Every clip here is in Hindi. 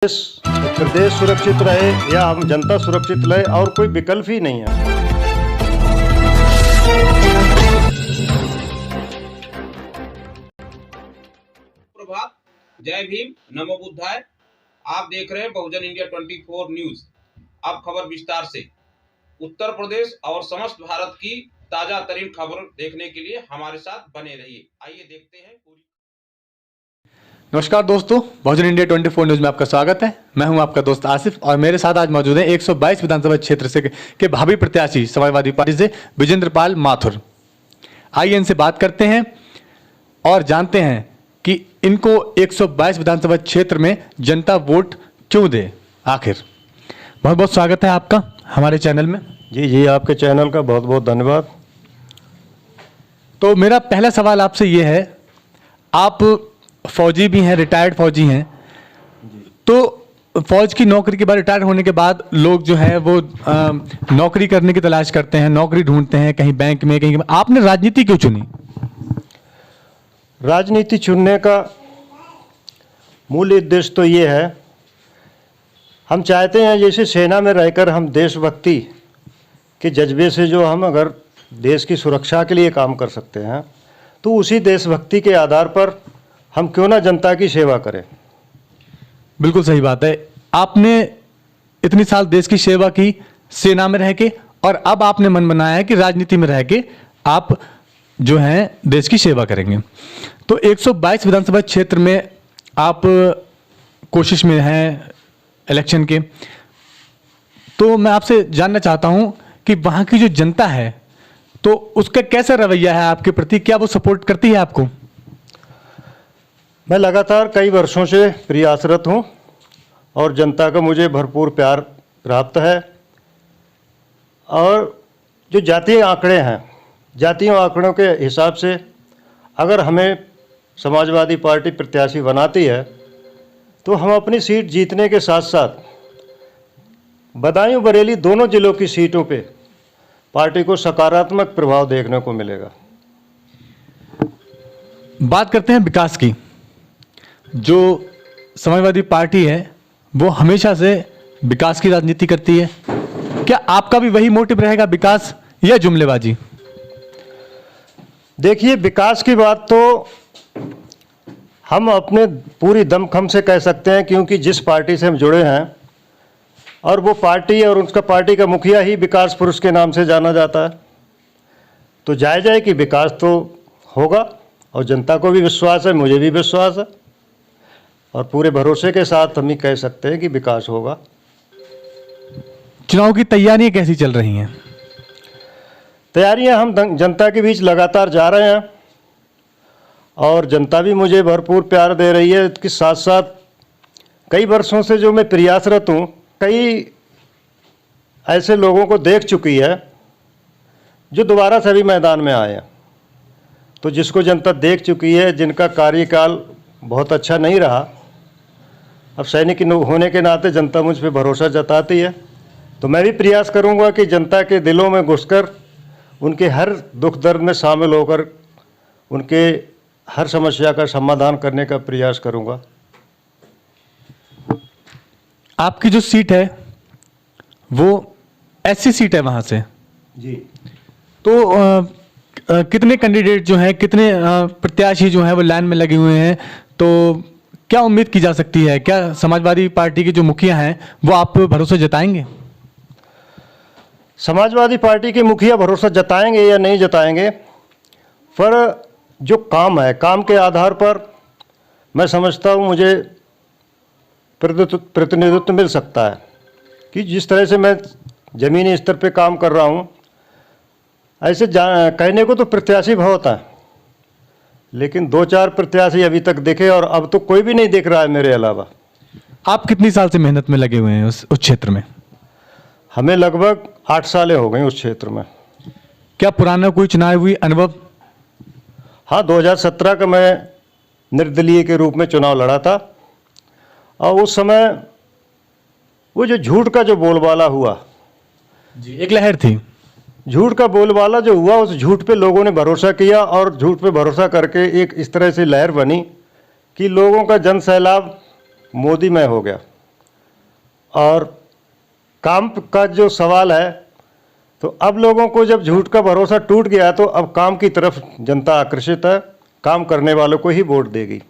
प्रदेश सुरक्षित रहे या हम जनता सुरक्षित रहे और कोई विकल्प ही नहीं है। प्रभात, जय भीम, नमो बुद्धाय। आप देख रहे हैं बहुजन इंडिया 24 न्यूज। अब खबर विस्तार से। उत्तर प्रदेश और समस्त भारत की ताजा तरीन खबर देखने के लिए हमारे साथ बने रहिए। आइए देखते हैं पूरी। नमस्कार दोस्तों, बहुजन इंडिया 24 न्यूज़ में आपका स्वागत है। मैं हूं आपका दोस्त आसिफ और मेरे साथ आज मौजूद हैं 122 विधानसभा क्षेत्र से के भावी प्रत्याशी समाजवादी पार्टी से विजेंद्र पाल माथुर। आइए इनसे बात करते हैं और जानते हैं कि इनको 122 विधानसभा क्षेत्र में जनता वोट क्यों दे। आखिर बहुत बहुत स्वागत है आपका हमारे चैनल में। जी, आपके चैनल का बहुत बहुत धन्यवाद। तो मेरा पहला सवाल आपसे ये है, आप फौजी भी हैं, रिटायर्ड फौजी हैं, तो फौज की नौकरी के बाद, रिटायर होने के बाद लोग जो है वो नौकरी करने की तलाश करते हैं, नौकरी ढूंढते हैं, कहीं बैंक में, कहीं। आपने राजनीति क्यों चुनी? राजनीति चुनने का मूल उद्देश्य तो ये है, हम चाहते हैं जैसे सेना में रहकर हम देशभक्ति के जज्बे से जो हम अगर देश की सुरक्षा के लिए काम कर सकते हैं तो उसी देशभक्ति के आधार पर हम क्यों ना जनता की सेवा करें। बिल्कुल सही बात है। आपने इतनी साल देश की सेवा की सेना में रह के, और अब आपने मन बनाया है कि राजनीति में रह के आप जो हैं देश की सेवा करेंगे। तो 122 विधानसभा क्षेत्र में आप कोशिश में हैं इलेक्शन के, तो मैं आपसे जानना चाहता हूं कि वहां की जो जनता है तो उसका कैसा रवैया है आपके प्रति? क्या वो सपोर्ट करती है आपको? मैं लगातार कई वर्षों से प्रयासरत हूं और जनता का मुझे भरपूर प्यार प्राप्त है। और जो जातीय आंकड़े हैं, जातीय आंकड़ों के हिसाब से अगर हमें समाजवादी पार्टी प्रत्याशी बनाती है तो हम अपनी सीट जीतने के साथ साथ बदायूं बरेली दोनों जिलों की सीटों पे पार्टी को सकारात्मक प्रभाव देखने को मिलेगा। बात करते हैं विकास की। जो समाजवादी पार्टी है वो हमेशा से विकास की राजनीति करती है। क्या आपका भी वही मोटिव रहेगा, विकास या जुमलेबाजी? देखिए, विकास की बात तो हम अपने पूरी दमखम से कह सकते हैं, क्योंकि जिस पार्टी से हम जुड़े हैं और वो पार्टी और उसका पार्टी का मुखिया ही विकास पुरुष के नाम से जाना जाता है, तो जायज़ है कि विकास तो होगा। और जनता को भी विश्वास है, मुझे भी विश्वास है, और पूरे भरोसे के साथ हम ही कह सकते हैं कि विकास होगा। चुनाव की तैयारियां कैसी चल रही हैं? तैयारियां हम जनता के बीच लगातार जा रहे हैं और जनता भी मुझे भरपूर प्यार दे रही है। इसके साथ साथ कई वर्षों से जो मैं प्रयासरत हूँ, कई ऐसे लोगों को देख चुकी है जो दोबारा से भी मैदान में आए हैं। तो जिसको जनता देख चुकी है, जिनका कार्यकाल बहुत अच्छा नहीं रहा, अब सैनिक होने के नाते जनता मुझ पर भरोसा जताती है, तो मैं भी प्रयास करूंगा कि जनता के दिलों में घुसकर उनके हर दुख दर्द में शामिल होकर उनके हर समस्या का समाधान करने का प्रयास करूंगा। आपकी जो सीट है वो एससी सीट है वहां से जी। तो कितने कैंडिडेट जो हैं, कितने प्रत्याशी जो हैं वो लाइन में लगे हुए हैं, तो क्या उम्मीद की जा सकती है? क्या समाजवादी पार्टी के जो मुखिया हैं वो आप पर भरोसा जताएंगे? समाजवादी पार्टी के मुखिया भरोसा जताएंगे या नहीं जताएंगे, पर जो काम है, काम के आधार पर मैं समझता हूँ मुझे प्रतिनिधित्व मिल सकता है। कि जिस तरह से मैं ज़मीनी स्तर पे काम कर रहा हूँ, ऐसे कहने को तो प्रत्याशी बहुत हैं, लेकिन 2-4 प्रत्याशी अभी तक दिखे और अब तो कोई भी नहीं दिख रहा है मेरे अलावा। आप कितनी साल से मेहनत में लगे हुए हैं उस क्षेत्र में? हमें लगभग 8 सालें हो गई उस क्षेत्र में। क्या पुराना कोई चुनाव हुई अनुभव? हाँ, 2017 का मैं निर्दलीय के रूप में चुनाव लड़ा था और उस समय वो जो झूठ का जो बोलबाला हुआ जी, एक लहर थी। झूठ का बोलबाला जो हुआ, उस झूठ पे लोगों ने भरोसा किया और झूठ पे भरोसा करके एक इस तरह से लहर बनी कि लोगों का जन सैलाब मोदीमय हो गया। और काम का जो सवाल है, तो अब लोगों को जब झूठ का भरोसा टूट गया तो अब काम की तरफ जनता आकर्षित है, काम करने वालों को ही वोट देगी।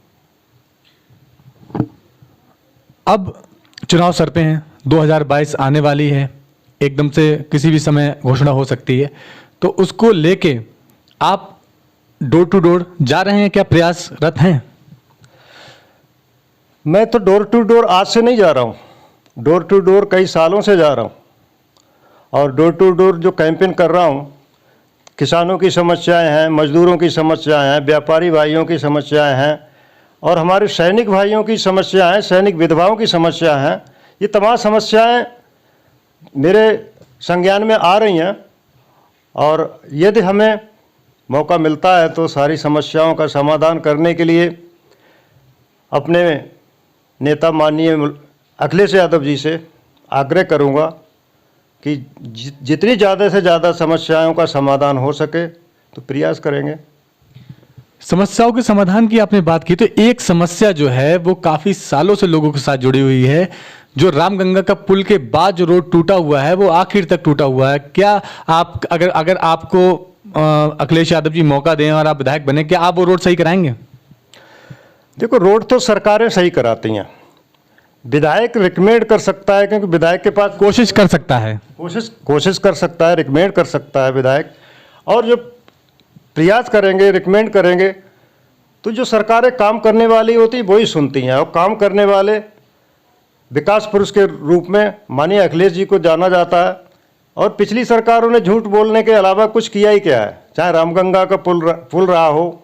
अब चुनाव सर पे हैं, 2022 आने वाली है, एकदम से किसी भी समय घोषणा हो सकती है, तो उसको लेके आप डोर टू डोर जा रहे हैं, क्या प्रयासरत हैं? मैं तो डोर टू डोर आज से नहीं जा रहा हूँ, डोर टू डोर कई सालों से जा रहा हूँ। और डोर टू डोर जो कैंपेन कर रहा हूँ, किसानों की समस्याएं हैं, मजदूरों की समस्याएं हैं, व्यापारी भाइयों की समस्याएं हैं, और हमारे सैनिक भाइयों की समस्या है, सैनिक विधवाओं की समस्या हैं। ये तमाम समस्याएं मेरे संज्ञान में आ रही हैं, और यदि हमें मौका मिलता है तो सारी समस्याओं का समाधान करने के लिए अपने नेता माननीय अखिलेश यादव जी से आग्रह करूंगा कि जितनी ज़्यादा से ज़्यादा समस्याओं का समाधान हो सके तो प्रयास करेंगे। समस्याओं के समाधान की आपने बात की, तो एक समस्या जो है वो काफी सालों से लोगों के साथ जुड़ी हुई है, जो रामगंगा का पुल के बाद जो रोड टूटा हुआ है वो आखिर तक टूटा हुआ है। क्या आप अगर आपको अखिलेश यादव जी मौका दें और आप विधायक बने, क्या आप वो रोड सही कराएंगे? देखो, रोड तो सरकारें सही कराती हैं, विधायक रिकमेंड कर सकता है, क्योंकि विधायक के पास कोशिश कर सकता है, कोशिश कर सकता है, रिकमेंड कर सकता है विधायक। और जो प्रयास करेंगे, रिकमेंड करेंगे, तो जो सरकारें काम करने वाली होती हैं वही सुनती हैं। और काम करने वाले विकास पुरुष के रूप में माननीय अखिलेश जी को जाना जाता है। और पिछली सरकारों ने झूठ बोलने के अलावा कुछ किया ही क्या है? चाहे रामगंगा का पुल रहा हो,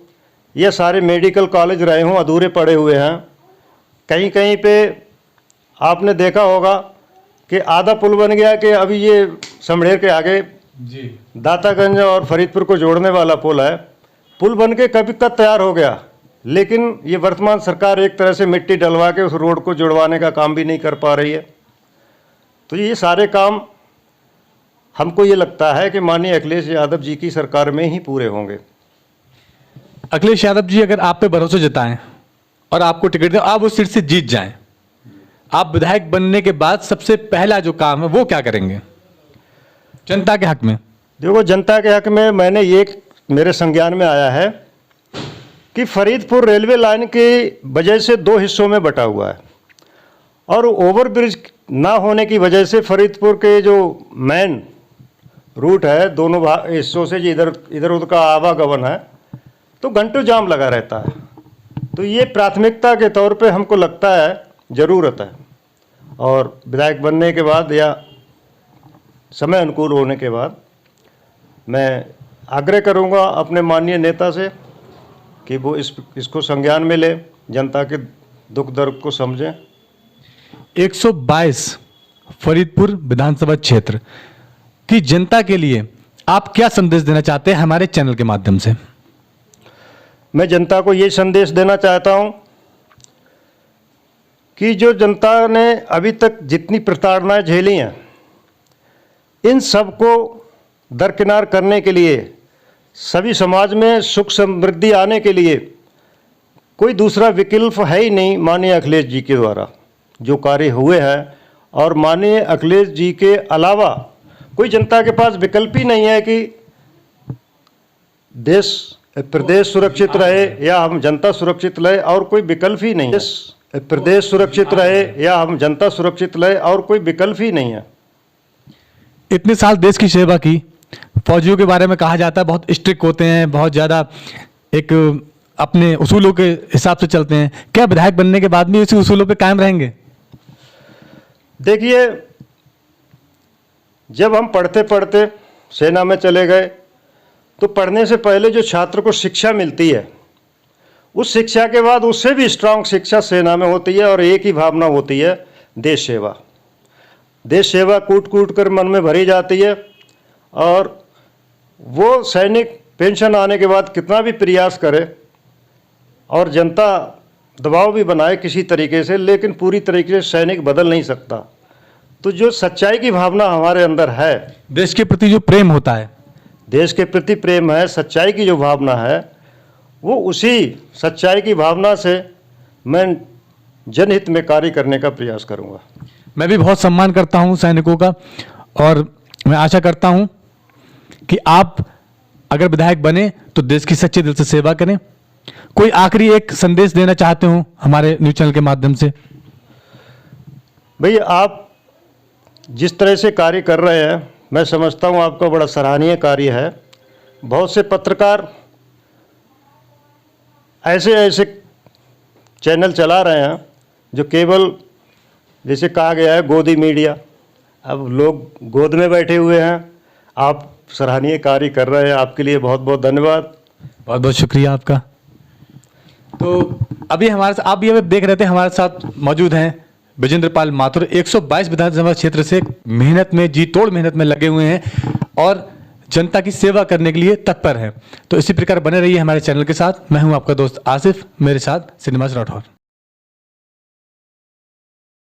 ये सारे मेडिकल कॉलेज रहे हों, अधूरे पड़े हुए हैं। कहीं कहीं पे आपने देखा होगा कि आधा पुल बन गया कि अभी ये समड़ेर के आगे जी दातागंज और फरीदपुर को जोड़ने वाला पुल है, पुल बन के कभी कब तैयार हो गया, लेकिन ये वर्तमान सरकार एक तरह से मिट्टी डलवा के उस रोड को जुड़वाने का काम भी नहीं कर पा रही है। तो ये सारे काम हमको ये लगता है कि माननीय अखिलेश यादव जी की सरकार में ही पूरे होंगे। अखिलेश यादव जी अगर आप पे भरोसा जताएं और आपको टिकट दें, आप उस सीट से जीत जाएं, आप विधायक बनने के बाद सबसे पहला जो काम है वो क्या करेंगे जनता के हक में? देखो, जनता के हक में मैंने ये मेरे संज्ञान में आया है कि फरीदपुर रेलवे लाइन की वजह से 2 हिस्सों में बटा हुआ है, और ओवरब्रिज ना होने की वजह से फरीदपुर के जो मेन रूट है दोनों हिस्सों से इधर उधर का आवागमन है, तो घंटों जाम लगा रहता है। तो ये प्राथमिकता के तौर पे हमको लगता है ज़रूरत है, और विधायक बनने के बाद या समय अनुकूल होने के बाद मैं आग्रह करूंगा अपने माननीय नेता से कि वो इसको संज्ञान में ले, जनता के दुख दर्द को समझें। 122 फरीदपुर विधानसभा क्षेत्र की जनता के लिए आप क्या संदेश देना चाहते हैं हमारे चैनल के माध्यम से? मैं जनता को ये संदेश देना चाहता हूं कि जो जनता ने अभी तक जितनी प्रताड़नाएं झेली हैं, इन सबको दरकिनार करने के लिए, सभी समाज में सुख समृद्धि आने के लिए कोई दूसरा विकल्प है ही नहीं माननीय अखिलेश जी के द्वारा जो कार्य हुए हैं। और माननीय अखिलेश जी के अलावा कोई जनता के पास विकल्प ही नहीं है कि प्रदेश सुरक्षित रहे या हम जनता सुरक्षित रहे, और कोई विकल्प ही नहीं है। प्रदेश सुरक्षित रहे या हम जनता सुरक्षित रहे, और कोई विकल्प ही नहीं है। इतने साल देश की सेवा की, फौजियों के बारे में कहा जाता है बहुत स्ट्रिक्ट होते हैं, बहुत ज़्यादा एक अपने उसूलों के हिसाब से चलते हैं। क्या विधायक बनने के बाद भी उसी उसूलों पे कायम रहेंगे? देखिए, जब हम पढ़ते पढ़ते सेना में चले गए तो पढ़ने से पहले जो छात्र को शिक्षा मिलती है, उस शिक्षा के बाद उससे भी स्ट्रांग शिक्षा सेना में होती है, और एक ही भावना होती है, देश सेवा। देश सेवा कूट कूट कर मन में भरी जाती है, और वो सैनिक पेंशन आने के बाद कितना भी प्रयास करे और जनता दबाव भी बनाए किसी तरीके से, लेकिन पूरी तरीके से सैनिक बदल नहीं सकता। तो जो सच्चाई की भावना हमारे अंदर है, देश के प्रति जो प्रेम होता है, देश के प्रति प्रेम है, सच्चाई की जो भावना है, वो उसी सच्चाई की भावना से मैं जनहित में कार्य करने का प्रयास करूंगा। मैं भी बहुत सम्मान करता हूं सैनिकों का, और मैं आशा करता हूं कि आप अगर विधायक बने तो देश की सच्चे दिल से सेवा करें। कोई आखिरी एक संदेश देना चाहते हो हमारे न्यूज़ चैनल के माध्यम से? भैया, आप जिस तरह से कार्य कर रहे हैं, मैं समझता हूँ आपका बड़ा सराहनीय कार्य है। बहुत से पत्रकार ऐसे ऐसे चैनल चला रहे हैं जो केवल, जैसे कहा गया है, गोदी मीडिया। अब लोग गोद में बैठे हुए हैं। आप सराहनीय कार्य कर रहे हैं, आपके लिए बहुत बहुत धन्यवाद। बहुत बहुत शुक्रिया आपका। तो अभी हमारे साथ, आप भी अभी देख रहे थे, हमारे साथ मौजूद हैं विजेंद्र पाल माथुर, 122 विधानसभा क्षेत्र से मेहनत में, जी तोड़ मेहनत में लगे हुए हैं और जनता की सेवा करने के लिए तत्पर हैं। तो इसी प्रकार बने रहिए हमारे चैनल के साथ। मैं हूं आपका दोस्त आसिफ, मेरे साथ श्रीनिवास राठौर।